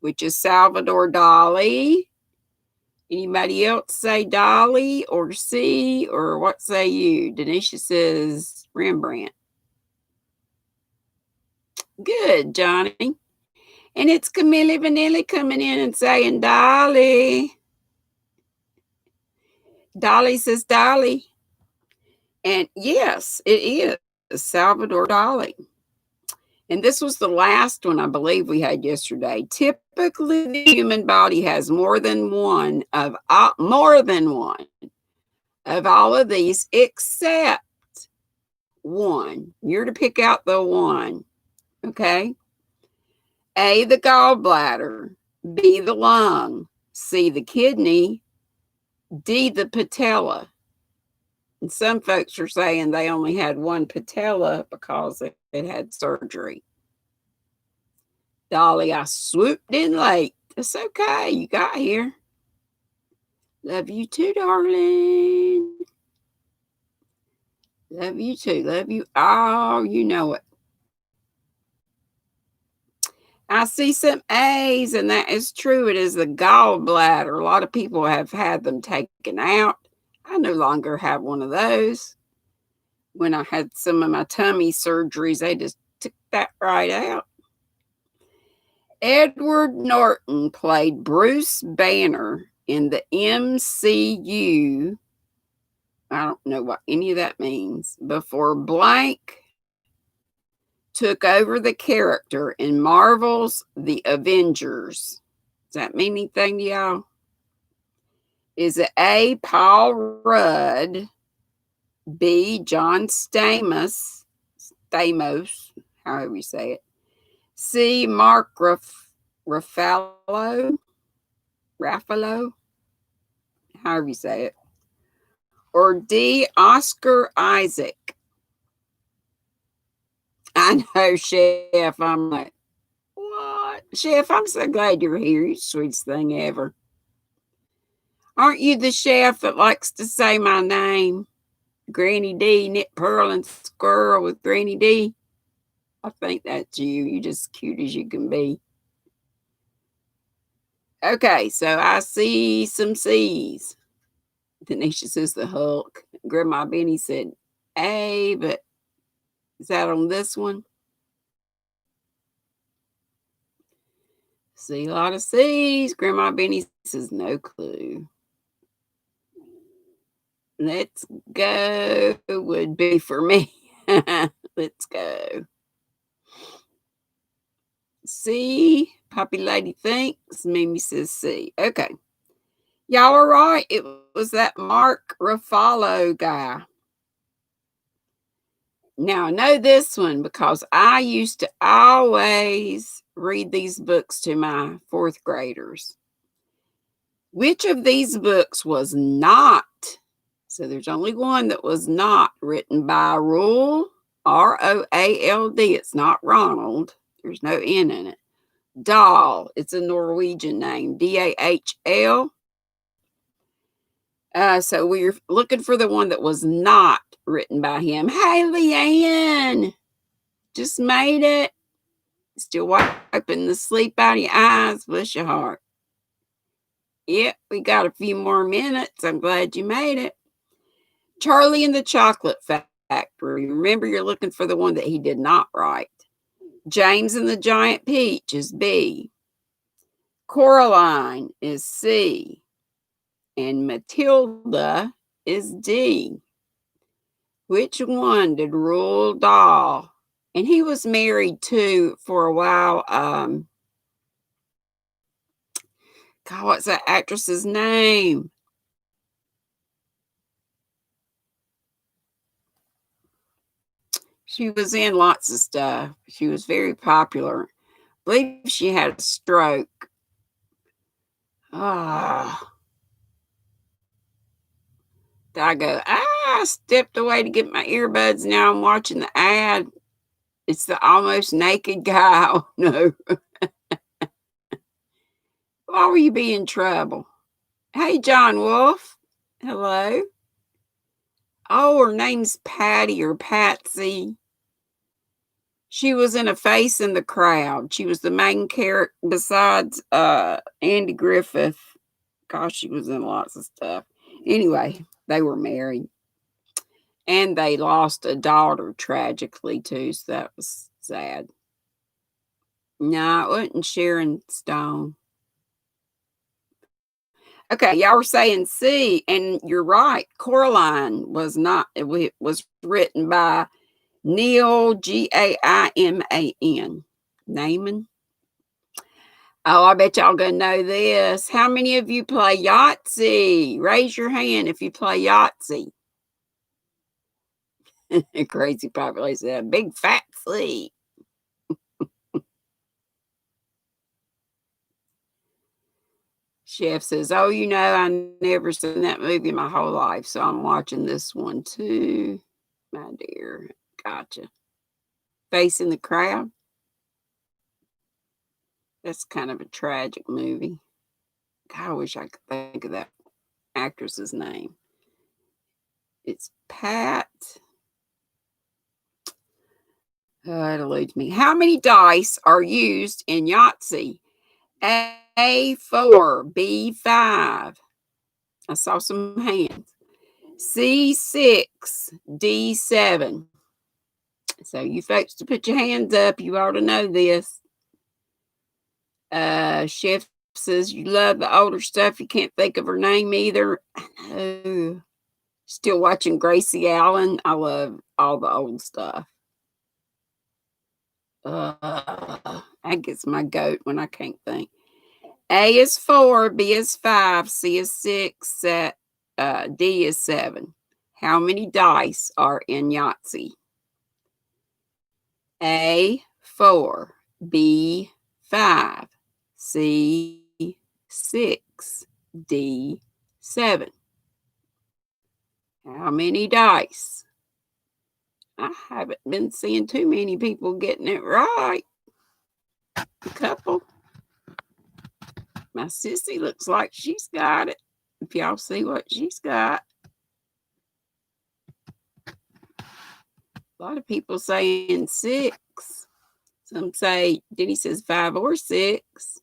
which is Salvador Dali. Anybody else say Dali or C, or what say you? Denisha says Rembrandt. Good, Johnny. And it's Camille Vanilli coming in and saying Dali. Dali says Dali. And yes, it is Salvador Dali. And this was the last one I believe we had yesterday. Typically, the human body has more than one of all of these, except one. You're to pick out the one. Okay. A, the gallbladder. B, the lung. C, the kidney. D, the patella. And some folks are saying they only had one patella because it had surgery. Dolly, I swooped in late. It's okay. You got here. Love you too, darling. Love you too. Love you all. You know it. I see some A's, and that is true. It is the gallbladder. A lot of people have had them taken out. I no longer have one of those. When I had some of my tummy surgeries, they just took that right out. Edward Norton played Bruce Banner in the MCU. I don't know what any of that means. Before blank took over the character in Marvel's The Avengers. Does that mean anything to y'all? Is it A, Paul Rudd, B, John Stamos, however you say it, C, Mark Ruffalo, however you say it, or D, Oscar Isaac? I know, Chef. I'm like, what? Chef, I'm so glad you're here. You're the sweetest thing ever. Aren't you the chef that likes to say my name? GrannyDee, knit, purl, and squirrel with GrannyDee. I think that's you. You're just cute as you can be. Okay, so I see some C's. Tanisha says the Hulk. Grandma Benny said A, but is that on this one? See a lot of C's. Grandma Benny says no clue. Let's go would be for me. Let's go. C. Poppy Lady thinks. Mimi says C. Okay. Y'all are right. It was that Mark Ruffalo guy. Now, I know this one because I used to always read these books to my fourth graders. Which of these books was not? So there's only one that was not written by Roald, R-O-A-L-D. It's not Ronald. There's no N in it. Dahl. It's a Norwegian name. D-A-H-L. So we're looking for the one that was not written by him. Hey, Leanne. Just made it. Still wiping the sleep out of your eyes. Bless your heart. Yep, we got a few more minutes. I'm glad you made it. Charlie and the Chocolate Factory. Remember, you're looking for the one that he did not write. James and the Giant Peach is B. Coraline is C. And Matilda is D. Which one did Roald Dahl? And he was married to for a while. God, what's that actress's name? She was in lots of stuff. She was very popular. I believe she had a stroke. I stepped away to get my earbuds. Now I'm watching the ad. It's the almost naked guy. Oh, no. Why will you be in trouble? Hey, John Wolf. Hello. Oh, her name's Patty or Patsy. She was in A Face in the Crowd. She was the main character besides Andy Griffith. Gosh, she was in lots of stuff. Anyway, they were married. And they lost a daughter tragically, too, so that was sad. No, it wasn't Sharon Stone. Okay, y'all were saying C, and you're right. Coraline was not. It was written by Neil Gaiman. Naaman. Oh, I bet y'all gonna know this. How many of you play Yahtzee? Raise your hand if you play Yahtzee. Crazy population. A big fat C. Chef says, oh, I never seen that movie my whole life, so I'm watching this one too. My dear. Gotcha. Facing the Crowd. That's kind of a tragic movie. God, I wish I could think of that actress's name. It's Pat. Oh, it eludes me. How many dice are used in Yahtzee? A4, B5. I saw some hands. C6, D7. So you folks to put your hands up. You ought to know this. Chef says you love the older stuff. You can't think of her name either. I know. Still watching Gracie Allen. I love all the old stuff. I guess my goat when I can't think. A is 4, B is 5, C is 6, D is 7. How many dice are in Yahtzee? A, 4, B, 5, C, 6, D, 7. How many dice? I haven't been seeing too many people getting it right. A couple. My sissy looks like she's got it. If y'all see what she's got. A lot of people saying 6. Some say, Denny says 5 or 6.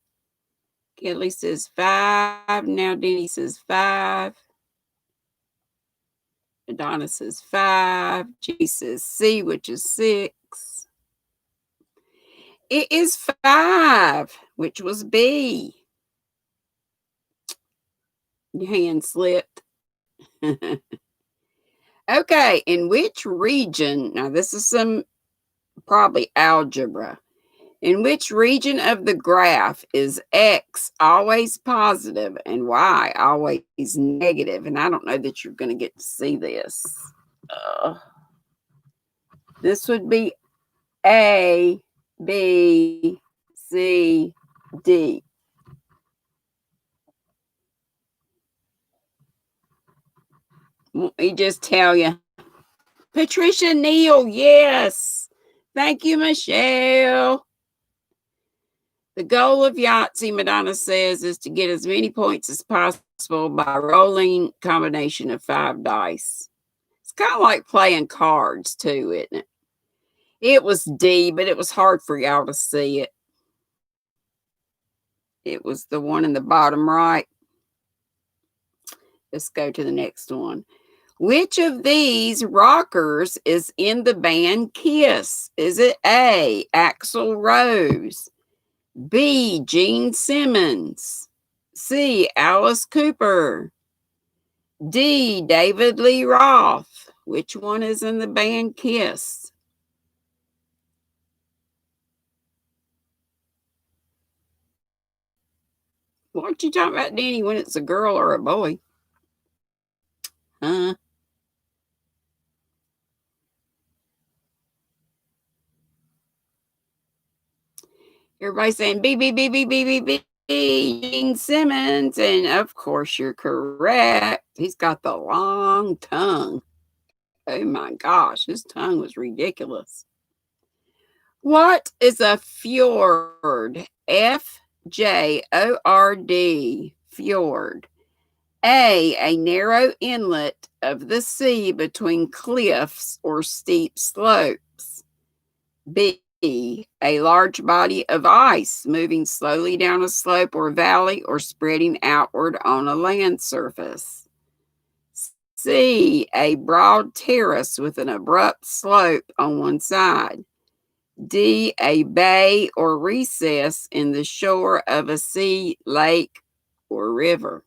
Kelly says 5. Now Denny says 5. Donna says 5. G says C, which is 6. It is 5, which was B. Your hand slipped. Okay, in which region? Now, this is some probably algebra. In which region of the graph is X always positive and Y always negative? And I don't know that you're going to get to see this. This would be A, B, C, D. Let me just tell you. Patricia Neal, yes. Thank you, Michelle. The goal of Yahtzee, Madonna says, is to get as many points as possible by rolling combination of 5 dice. It's kind of like playing cards, too, isn't it? It was D, but it was hard for y'all to see it. It was the one in the bottom right. Let's go to the next one. Which of these rockers is in the band Kiss? Is it A, Axl Rose, B, Gene Simmons, C, Alice Cooper, D, David Lee Roth? Which one is in the band Kiss? Why aren't you talking about Danny when it's a girl or a boy? Huh? Everybody's saying B, B, B, B, B, B, B, Gene Simmons. And of course, you're correct. He's got the long tongue. Oh my gosh, his tongue was ridiculous. What is a fjord? Fjord. Fjord. A narrow inlet of the sea between cliffs or steep slopes. B, a large body of ice moving slowly down a slope or valley or spreading outward on a land surface. C, a broad terrace with an abrupt slope on one side. D, a bay or recess in the shore of a sea, lake, or river.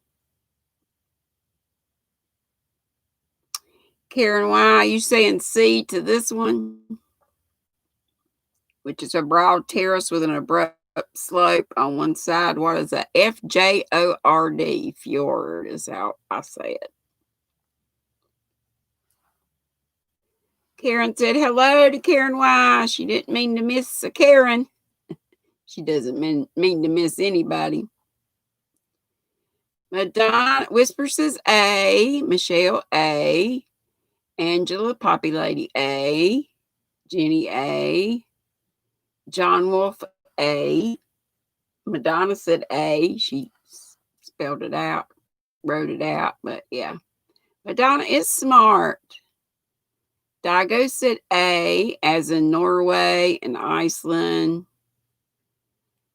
Karen, why are you saying C to this one? Which is a broad terrace with an abrupt slope on one side. What is that? Fjord. Fjord is how I say it. Karen said hello to Karen Y. She didn't mean to miss a Karen. She doesn't mean to miss anybody. Madonna Whisper says A. Michelle A. Angela Poppy Lady A. Jenny A. John Wolf A. Madonna said A. She spelled it out, wrote it out, but yeah. Madonna is smart. Dago said A, as in Norway and Iceland.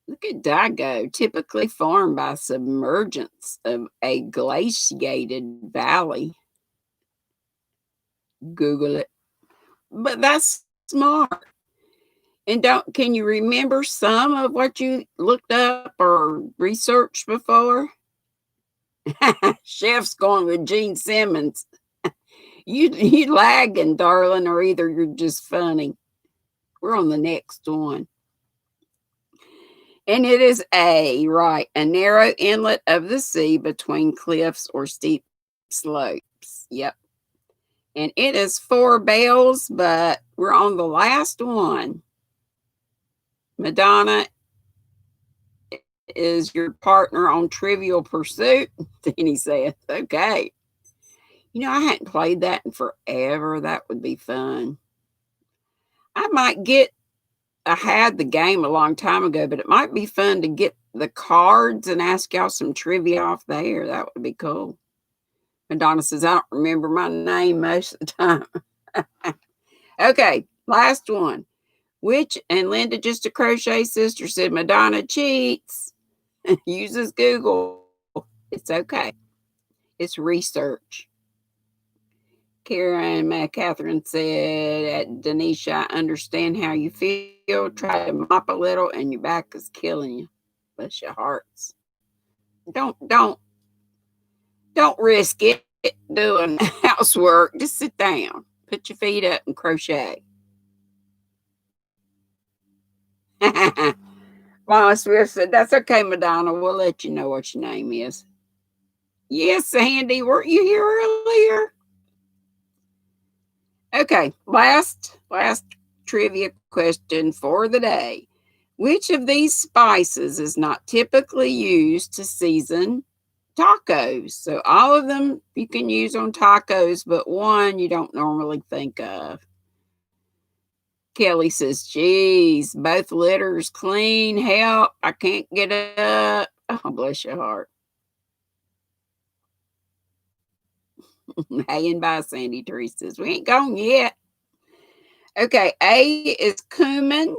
Look at Dago, typically formed by submergence of a glaciated valley. Google it. But that's smart. And can you remember some of what you looked up or researched before? Chef's going with Gene Simmons. You lagging, darling, or either you're just funny. We're on the next one. And it is A, right, a narrow inlet of the sea between cliffs or steep slopes. Yep. And it is 4 bells, but we're on the last one. Madonna is your partner on Trivial Pursuit. Danny says, okay. You know, I hadn't played that in forever. That would be fun. I had the game a long time ago, but it might be fun to get the cards and ask y'all some trivia off there. That would be cool. Madonna says, I don't remember my name most of the time. Okay, last one. And Linda, just a crochet sister, said Madonna cheats, uses Google. It's okay. It's research. Karen Catherine said, Denisha, I understand how you feel. Try to mop a little and your back is killing you. Bless your hearts. Don't risk it doing housework. Just sit down. Put your feet up and crochet. Mama Swift said, that's okay, Madonna. We'll let you know what your name is. Yes, Sandy, weren't you here earlier? Okay, last trivia question for the day. Which of these spices is not typically used to season tacos? So all of them you can use on tacos, but one you don't normally think of. Kelly says, geez, both litters clean. Help, I can't get up. Oh, bless your heart. Hey, and bye, Sandy Teresa says, we ain't gone yet. Okay, A is cumin,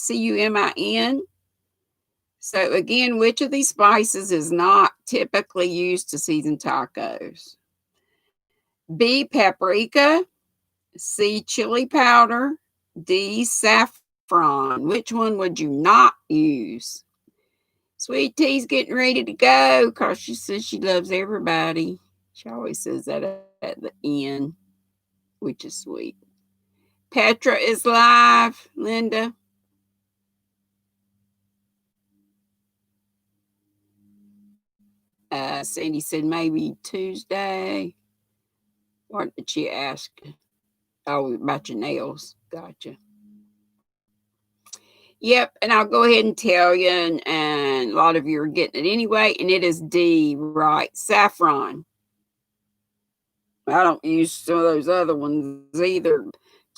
Cumin. So again, which of these spices is not typically used to season tacos? B, paprika. C, chili powder. D, saffron. Which one would you not use? Sweet Tea's getting ready to go because she says she loves everybody. She always says that at the end, which is sweet. Petra is live, Linda. Sandy said maybe Tuesday. What did she ask? Oh, about your nails. Gotcha. Yep, and I'll go ahead and tell you, and a lot of you are getting it anyway, and it is D, right? Saffron. I don't use some of those other ones either.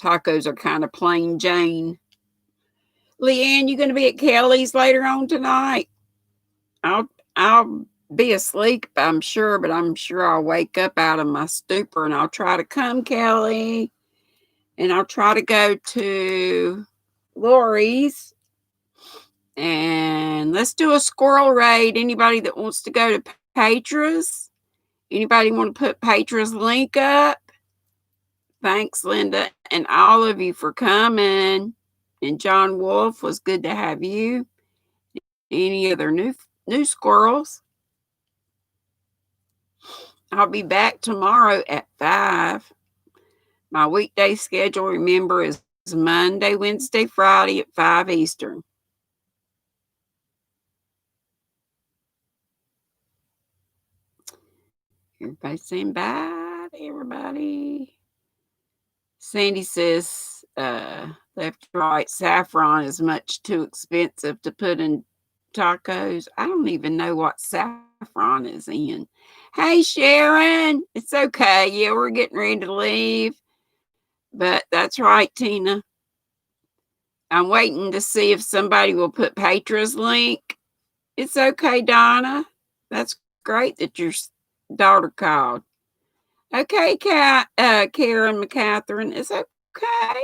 Tacos are kind of plain Jane. Leanne, you going to be at Kelly's later on tonight? I'll be asleep, I'm sure, but I'm sure I'll wake up out of my stupor and I'll try to come, Kelly. And I'll try to go to Lori's. And let's do a squirrel raid. Anybody that wants to go to Petra's? Anybody want to put Petra's link up? Thanks, Linda, and all of you for coming. And John Wolf, was good to have you. Any other new squirrels? I'll be back tomorrow at 5. My weekday schedule, remember, is Monday, Wednesday, Friday at 5 Eastern. Everybody saying bye to everybody. Sandy says, left, right, saffron is much too expensive to put in tacos. I don't even know what saffron is in. Hey, Sharon, it's okay. Yeah, we're getting ready to leave. But that's right, Tina. I'm waiting to see if somebody will put Petra's link. It's okay, Donna. That's great that your daughter called. Okay, Karen McCatherine, it's okay.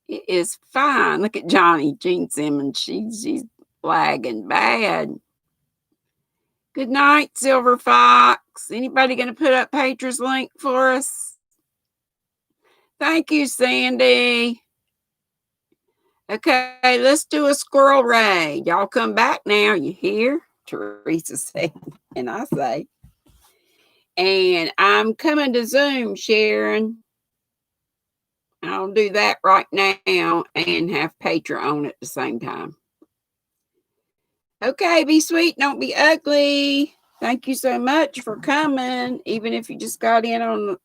It is fine. Look at Johnny, Jean Simmons. She's lagging bad. Good night, Silver Fox. Anybody going to put up Petra's link for us? Thank you, Sandy. Okay, let's do a squirrel raid. Y'all come back now. You hear? Teresa said, and I say. And I'm coming to Zoom, Sharon. I'll do that right now and have Petra on at the same time. Okay, be sweet, don't be ugly. Thank you so much for coming, even if you just got in on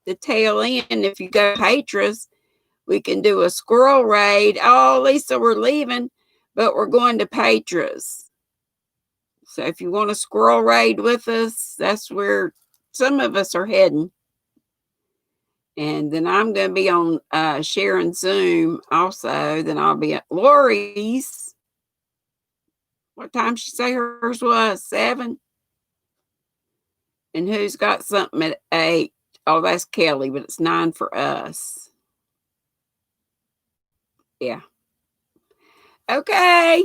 the tail end. If you go Petra's, we can do a squirrel raid. Oh, Lisa, we're leaving, but we're going to Petra's. So if you want a squirrel raid with us, that's where some of us are heading. And then I'm going to be on sharing Zoom also. Then I'll be at Lori's. What time she say hers was? 7? And who's got something at 8? Oh, that's Kelly, but it's 9 for us. Yeah. Okay.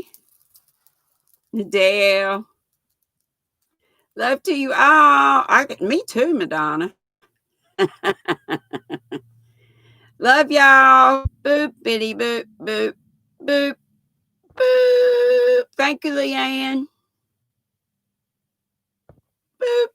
Dale. Love to you all. Me too, Madonna. Love y'all. Boop, bitty, boop, boop, boop, boop. Thank you, Leanne. Boop.